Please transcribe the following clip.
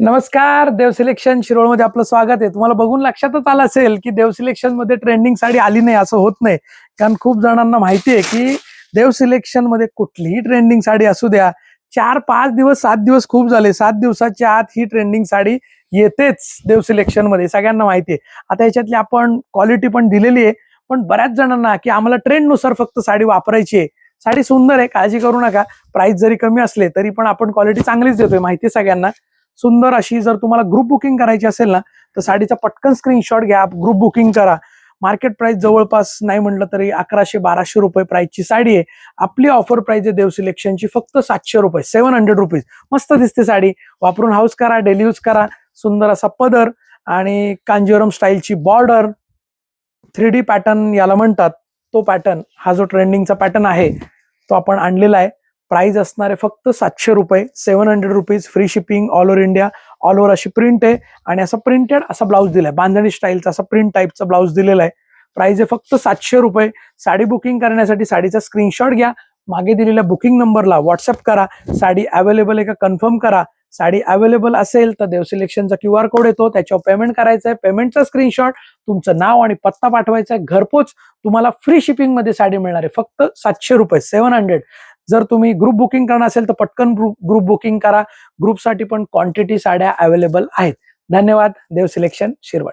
नमस्कार. देव सिलेक्शन शिरोळमध्ये आपलं स्वागत आहे. तुम्हाला बघून लक्षातच आलं असेल की देव सिलेक्शन मध्ये ट्रेंडिंग साडी आली नाही असं होत नाही. कारण खूप जणांना माहिती आहे की देव सिलेक्शन मध्ये कुठलीही ट्रेंडिंग साडी असू द्या, 4-5 दिवस 7 दिवस खूप झाले, 7 दिवसाच्या आत ही ट्रेंडिंग साडी येतेच देव सिलेक्शन मध्ये, सगळ्यांना माहिती आहे. आता ह्याच्यातली आपण क्वालिटी पण दिलेली आहे, पण बऱ्याच जणांना की आम्हाला ट्रेंड नुसार फक्त साडी वापरायची आहे. साडी सुंदर आहे, काळजी करू नका. प्राइस जरी कमी असले तरी पण आपण क्वालिटी चांगलीच देतोय, माहिती आहे सगळ्यांना. सुंदर अशी जर तुम्हाला ग्रुप बुकिंग करायची असेल ना, तर साडीचा पटकन स्क्रीनशॉट घ्या, ग्रुप बुकिंग करा. मार्केट प्राइस जवळपास नाही म्हटलं तरी 1100-1200 रुपये प्राइसची साडी आहे. आपली ऑफर प्राइस आहे देव सिलेक्शनची फक्त 700 रुपये, 700 रुपीज. मस्त दिसते साडी, वापरून हाऊस करा, डेली यूज करा. सुंदर असा पदर आणि कांजीवरम स्टाईलची बॉर्डर, 3D पॅटर्न याला म्हणतात. तो पॅटर्न, हा जो ट्रेंडिंगचा पॅटर्न आहे तो आपण आणलेला आहे. प्राइस असणार आहे फक्त 700 रुपये, 700 rupees. Free shipping, all over India. All over अशी प्रिंट आहे आणि असा प्रिंटेड असा ब्लाऊज दिलाय, बांधणी स्टाईलचा असा प्रिंट टाईपचा ब्लाऊज दिलेला आहे. प्राइस आहे फक्त 700 रुपये. साडी बुकिंग करण्यासाठी साडीचा स्क्रीनशॉट घ्या, मागे दिलेल्या बुकिंग नंबरला व्हॉट्सअप करा. साडी अवेलेबल आहे का कन्फर्म करा. साडी अवेलेबल असेल तर देव सिलेक्शनचा QR कोड येतो, त्याच्यावर पेमेंट करायचं आहे. पेमेंटचा स्क्रीनशॉट, तुमचं नाव आणि पत्ता पाठवायचा आहे. घरपोच तुम्हाला फ्री शिपिंग मध्ये साडी मिळणार आहे फक्त 700 रुपये, 700. जर तुम्ही ग्रुप बुकिंग करणार असेल तर पटकन ग्रुप बुकिंग करा. ग्रुपसाठी पण क्वांटिटी साड्या अवेलेबल आहेत. धन्यवाद. देव सिलेक्शन शिरवळ.